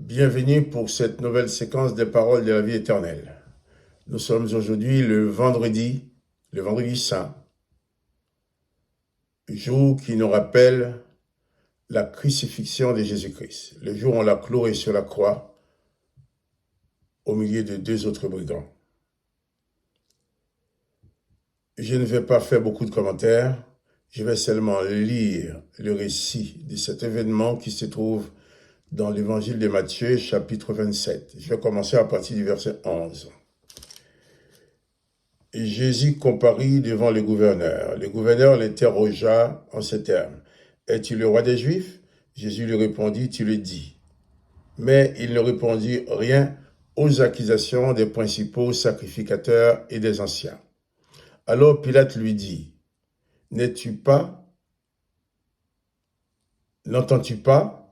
Bienvenue pour cette nouvelle séquence des paroles de la vie éternelle. Nous sommes aujourd'hui le vendredi saint, jour qui nous rappelle la crucifixion de Jésus-Christ, le jour où on l'a cloué sur la croix au milieu de deux autres brigands. Je ne vais pas faire beaucoup de commentaires, je vais seulement lire le récit de cet événement qui se trouve dans l'évangile de Matthieu, chapitre 27. Je vais commencer à partir du verset 11. Et Jésus comparit devant le gouverneur. Le gouverneur l'interrogea en ces termes. « Es-tu le roi des Juifs ?» Jésus lui répondit, « Tu le dis. » Mais il ne répondit rien aux accusations des principaux sacrificateurs et des anciens. Alors Pilate lui dit, « N'entends-tu pas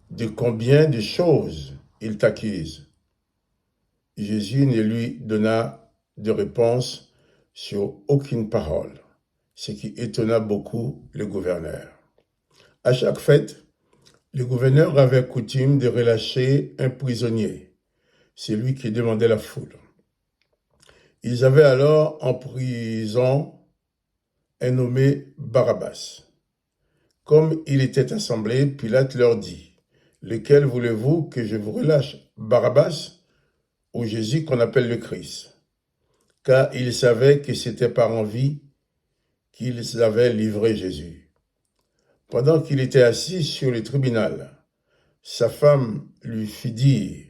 de combien de choses il t'accuse ?» Jésus ne lui donna de réponse sur aucune parole, ce qui étonna beaucoup le gouverneur. À chaque fête, le gouverneur avait coutume de relâcher un prisonnier, celui qui demandait la foule. Ils avaient alors en prison un nommé Barabbas. Comme il était assemblé, Pilate leur dit, « Lequel voulez-vous que je vous relâche, Barabbas ou Jésus qu'on appelle le Christ ?» Car ils savaient que c'était par envie qu'ils avaient livré Jésus. Pendant qu'il était assis sur le tribunal, sa femme lui fit dire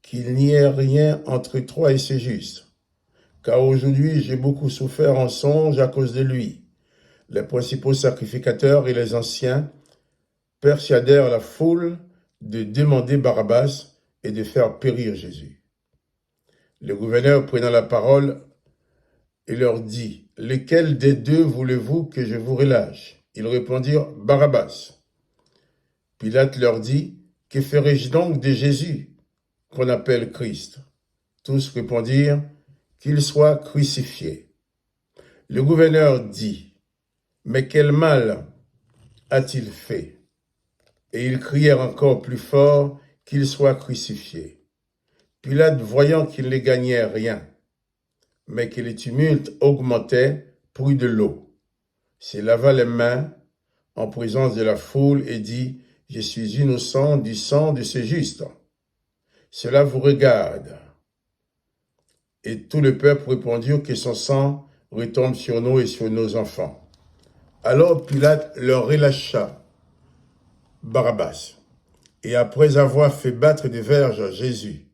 qu'il n'y ait rien entre toi et ce juste, car aujourd'hui j'ai beaucoup souffert en songe à cause de lui. Les principaux sacrificateurs et les anciens persuadèrent la foule de demander Barabbas et de faire périr Jésus. Le gouverneur prenant la parole et leur dit, « Lequel des deux voulez-vous que je vous relâche ?» Ils répondirent, « Barabbas. » Pilate leur dit, « Que ferai-je donc de Jésus, qu'on appelle Christ ?» Tous répondirent, « Qu'il soit crucifié. » Le gouverneur dit, « Mais quel mal a-t-il fait ?» Et ils crièrent encore plus fort, « Qu'il soit crucifié. » Pilate, voyant qu'il ne gagnait rien, mais que le tumulte augmentait, prit de l'eau, se lava les mains en présence de la foule et dit, « Je suis innocent du sang de ce juste. Cela vous regarde. » Et tout le peuple répondit que son sang retombe sur nous et sur nos enfants. Alors Pilate leur relâcha Barabbas, et après avoir fait battre des verges à Jésus,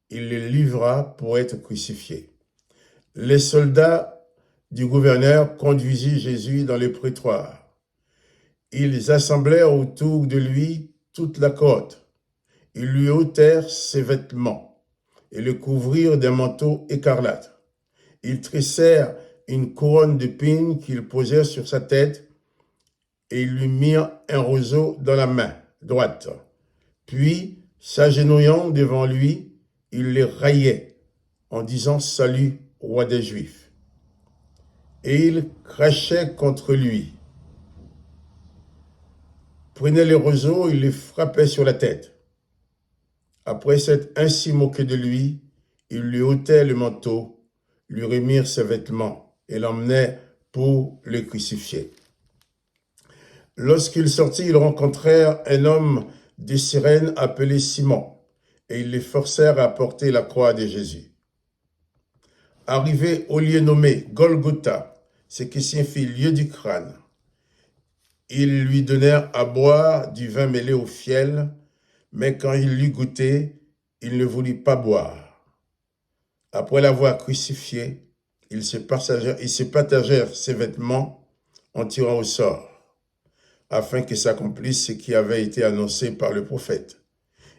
il le livra pour être crucifié. Les soldats du gouverneur conduisirent Jésus dans le prétoire. Ils assemblèrent autour de lui toute la cohorte. Ils lui ôtèrent ses vêtements et le couvrirent d'un manteau écarlate. Ils tressèrent une couronne d'épines qu'ils posèrent sur sa tête et ils lui mirent un roseau dans la main droite. Puis, s'agenouillant devant lui, ils le raillaient en disant « Salut, roi des Juifs !» Et ils crachaient contre lui. Prenaient le roseau, ils le frappaient sur la tête. Après s'être ainsi moqué de lui, ils lui ôtaient le manteau, lui remirent ses vêtements et l'emmenaient pour le crucifier. Lorsqu'ils sortirent, ils rencontrèrent un homme de Cyrène appelé Simon, et ils les forcèrent à porter la croix de Jésus. Arrivés au lieu nommé Golgotha, ce qui signifie lieu du crâne, ils lui donnèrent à boire du vin mêlé au fiel, mais quand il l'eut goûté, il ne voulut pas boire. Après l'avoir crucifié, ils se partagèrent ses vêtements en tirant au sort, afin que s'accomplisse ce qui avait été annoncé par le prophète.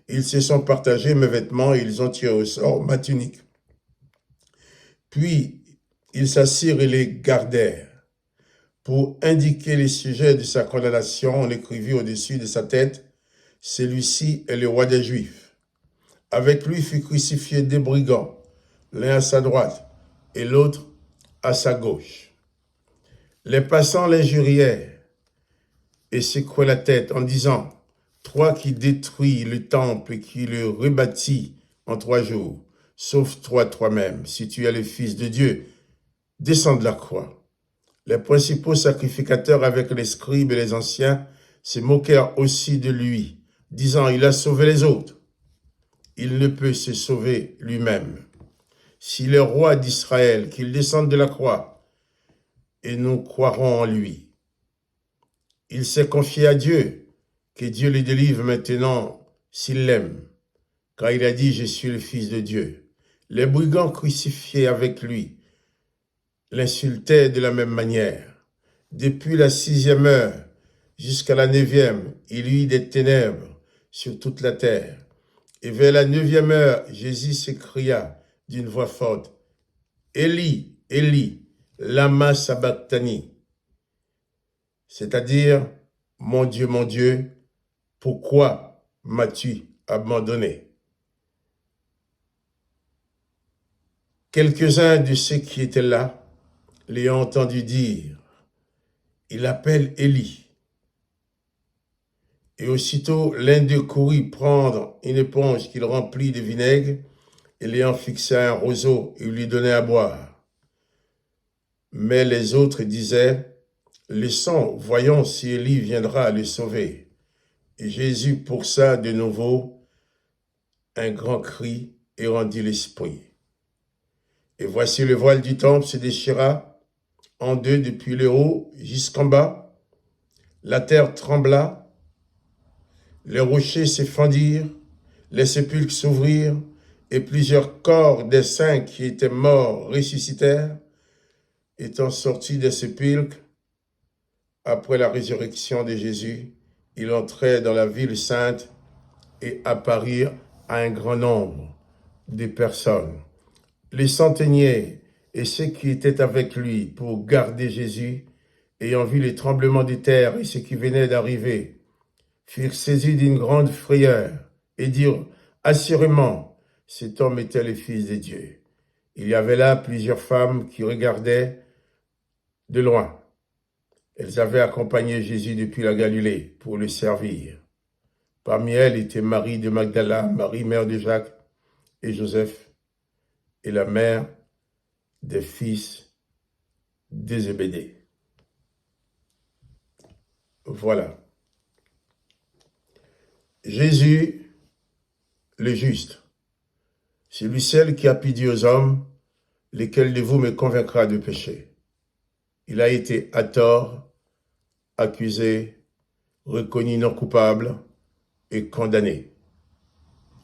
Ils se sont partagés mes vêtements et ils ont tiré au sort ma tunique. Puis, ils s'assirent et les gardèrent. Pour indiquer les sujets de sa condamnation, on écrivit au-dessus de sa tête, « Celui-ci est le roi des Juifs. » Avec lui fut crucifié deux brigands, l'un à sa droite et l'autre à sa gauche. Les passants l'injurièrent et secouaient la tête en disant, toi qui détruis le temple et qui le rebâtis en 3 jours, sauve-toi toi-même. Si tu es le Fils de Dieu, descends de la croix. Les principaux sacrificateurs avec les scribes et les anciens se moquèrent aussi de lui, disant, il a sauvé les autres. Il ne peut se sauver lui-même. S'il est roi d'Israël, qu'il descende de la croix, et nous croirons en lui. Il s'est confié à Dieu, que Dieu le délivre maintenant s'il l'aime, car il a dit, je suis le Fils de Dieu. Les brigands crucifiés avec lui l'insultaient de la même manière. Depuis la 6e heure jusqu'à la 9e, il y eut des ténèbres sur toute la terre. Et vers la 9e heure, Jésus s'écria d'une voix forte, Élie, Élie, lama sabachthani, c'est-à-dire, mon Dieu, pourquoi m'as-tu abandonné? Quelques-uns de ceux qui étaient là l'ayant entendu dire, il appelle Élie. Et aussitôt, l'un d'eux courut prendre une éponge qu'il remplit de vinaigre et l'ayant fixé à un roseau, il lui donnait à boire. Mais les autres disaient, laissons, voyons si Élie viendra le sauver. Et Jésus poussa de nouveau un grand cri et rendit l'esprit. Et voici le voile du temple se déchira en deux depuis le haut jusqu'en bas. La terre trembla, les rochers se fendirent, les sépulcres s'ouvrirent, et plusieurs corps des saints qui étaient morts ressuscitèrent, étant sortis des sépulcres. Après la résurrection de Jésus, ils entrèrent dans la ville sainte et apparurent à un grand nombre de personnes. Les centeniers et ceux qui étaient avec lui pour garder Jésus, ayant vu les tremblements de terre et ce qui venait d'arriver, furent saisis d'une grande frayeur et dirent, assurément, cet homme était le Fils de Dieu. Il y avait là plusieurs femmes qui regardaient de loin. Elles avaient accompagné Jésus depuis la Galilée pour le servir. Parmi elles était Marie de Magdala, Marie, mère de Jacques et Joseph, et la mère des fils de Zébédée. Voilà. Jésus, le juste, c'est lui seul qui a pu dire aux hommes, lesquels de vous me convaincra de péché. Il a été à tort, accusé, reconnu non coupable et condamné.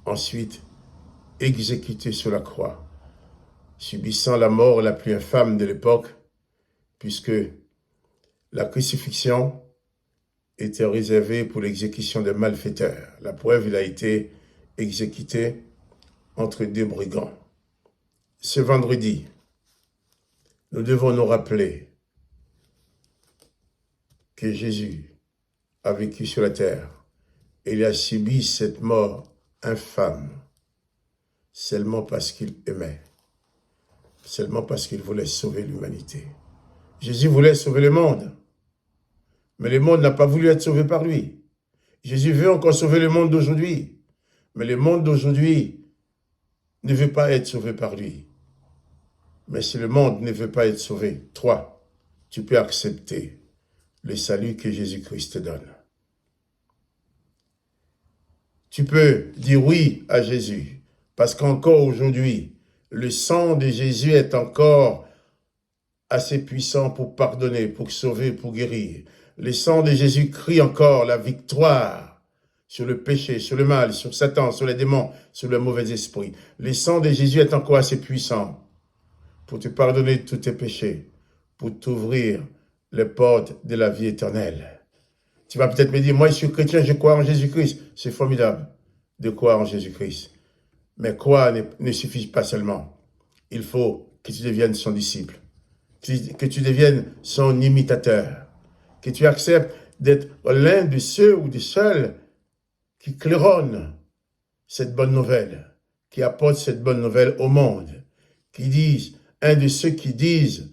Ensuite, exécuté sur la croix, subissant la mort la plus infâme de l'époque, puisque la crucifixion était réservée pour l'exécution des malfaiteurs. La preuve, il a été exécuté entre 2 brigands. Ce vendredi, nous devons nous rappeler que Jésus a vécu sur la terre et il a subi cette mort infâme seulement parce qu'il aimait, seulement parce qu'il voulait sauver l'humanité. Jésus voulait sauver le monde, mais le monde n'a pas voulu être sauvé par lui. Jésus veut encore sauver le monde d'aujourd'hui, mais le monde d'aujourd'hui ne veut pas être sauvé par lui. Mais si le monde ne veut pas être sauvé, toi, tu peux accepter le salut que Jésus-Christ te donne. Tu peux dire oui à Jésus, parce qu'encore aujourd'hui, le sang de Jésus est encore assez puissant pour pardonner, pour sauver, pour guérir. Le sang de Jésus crie encore la victoire sur le péché, sur le mal, sur Satan, sur les démons, sur le mauvais esprit. Le sang de Jésus est encore assez puissant pour te pardonner de tous tes péchés, pour t'ouvrir les portes de la vie éternelle. Tu vas peut-être me dire, moi je suis chrétien, je crois en Jésus-Christ. C'est formidable de croire en Jésus-Christ. Mais croire ne suffit pas seulement. Il faut que tu deviennes son disciple, que tu deviennes son imitateur, que tu acceptes d'être l'un de ceux ou des seuls qui claironnent cette bonne nouvelle, qui apportent cette bonne nouvelle au monde, qui disent, un de ceux qui disent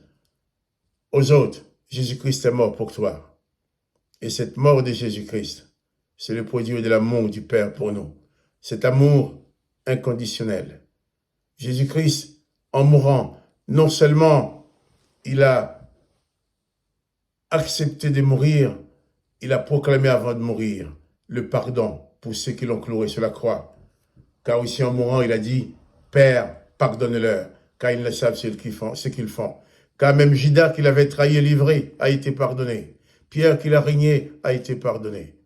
aux autres, Jésus-Christ est mort pour toi. Et cette mort de Jésus-Christ, C'est le produit de l'amour du Père pour nous. Cet amour inconditionnel. Jésus-Christ, en mourant, non seulement il a accepté de mourir, il a proclamé avant de mourir le pardon pour ceux qui l'ont cloué sur la croix. Car aussi en mourant, il a dit, Père, pardonne-leur, car ils ne savent ce qu'ils font. Car même Judas qui l'avait trahi et livré a été pardonné. Pierre qui l'a régné a été pardonné.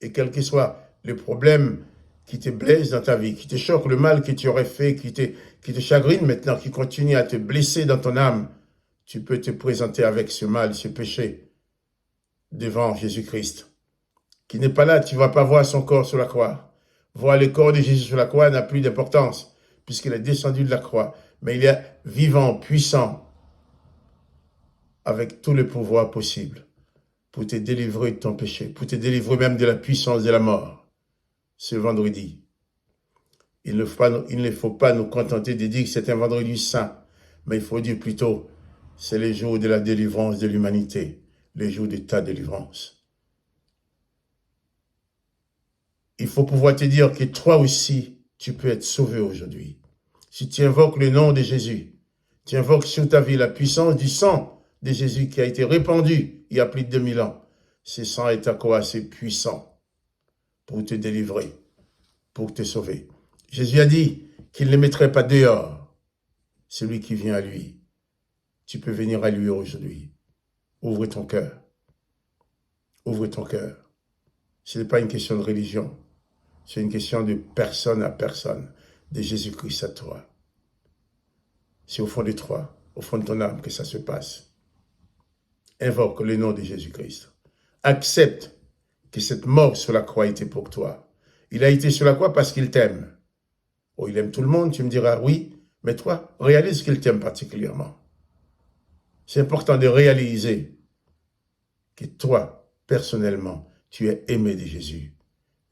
Et quel que soit le problème qui te blesse dans ta vie, qui te choque, le mal que tu aurais fait, qui te chagrine maintenant, qui continue à te blesser dans ton âme, tu peux te présenter avec ce mal, ce péché, devant Jésus-Christ, qui n'est pas là, tu ne vas pas voir son corps sur la croix. Voir le corps de Jésus sur la croix n'a plus d'importance, puisqu'il est descendu de la croix, mais il est vivant, puissant, avec tout le pouvoir possible, pour te délivrer de ton péché, pour te délivrer même de la puissance de la mort. Ce vendredi, il ne faut pas nous contenter de dire que c'est un vendredi saint, mais il faut dire plutôt, c'est le jour de la délivrance de l'humanité, le jour de ta délivrance. Il faut pouvoir te dire que toi aussi, tu peux être sauvé aujourd'hui. Si tu invoques le nom de Jésus, tu invoques sur ta vie la puissance du sang de Jésus qui a été répandu il y a plus de 2000 ans. Ce sang est encore assez puissant pour te délivrer, pour te sauver. Jésus a dit qu'il ne mettrait pas dehors celui qui vient à lui. Tu peux venir à lui aujourd'hui. Ouvre ton cœur. Ouvre ton cœur. Ce n'est pas une question de religion. C'est une question de personne à personne, de Jésus-Christ à toi. C'est au fond de toi, au fond de ton âme que ça se passe. Invoque le nom de Jésus-Christ. Accepte que cette mort sur la croix était pour toi. Il a été sur la croix parce qu'il t'aime. Oh, il aime tout le monde, tu me diras, oui, mais toi, réalise qu'il t'aime particulièrement. C'est important de réaliser que toi, personnellement, tu es aimé de Jésus.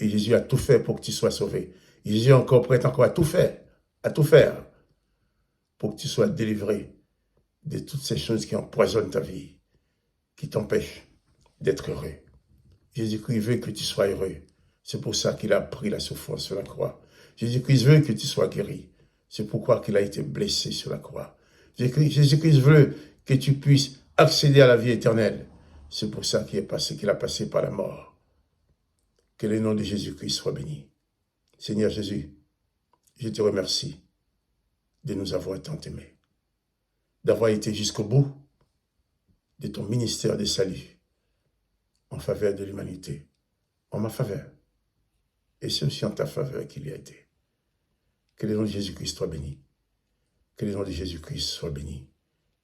Et Jésus a tout fait pour que tu sois sauvé. Et Jésus est encore prêt encore à tout faire pour que tu sois délivré de toutes ces choses qui empoisonnent ta vie, qui t'empêchent d'être heureux. Jésus-Christ veut que tu sois heureux. C'est pour ça qu'il a pris la souffrance sur la croix. Jésus-Christ veut que tu sois guéri. C'est pourquoi qu'il a été blessé sur la croix. Jésus-Christ veut que tu puisses accéder à la vie éternelle. C'est pour ça qu'il a passé par la mort. Que le nom de Jésus-Christ soit béni. Seigneur Jésus, je te remercie de nous avoir tant aimés, d'avoir été jusqu'au bout de ton ministère de salut en faveur de l'humanité, en ma faveur. Et c'est aussi en ta faveur qu'il y a été. Que le nom de Jésus-Christ soit béni. Que le nom de Jésus-Christ soit béni.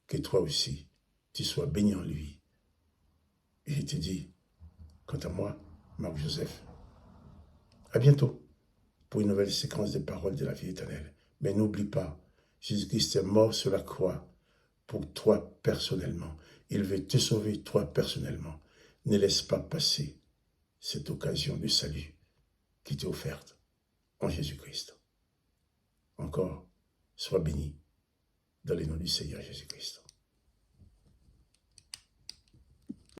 Que toi aussi, tu sois béni en lui. Et je te dis, quant à moi, Marc-Joseph, à bientôt pour une nouvelle séquence de paroles de la vie éternelle. Mais n'oublie pas, Jésus-Christ est mort sur la croix pour toi personnellement. Il veut te sauver toi personnellement. Ne laisse pas passer cette occasion de salut qui t'est offerte en Jésus-Christ. Encore, sois béni dans le nom du Seigneur Jésus-Christ.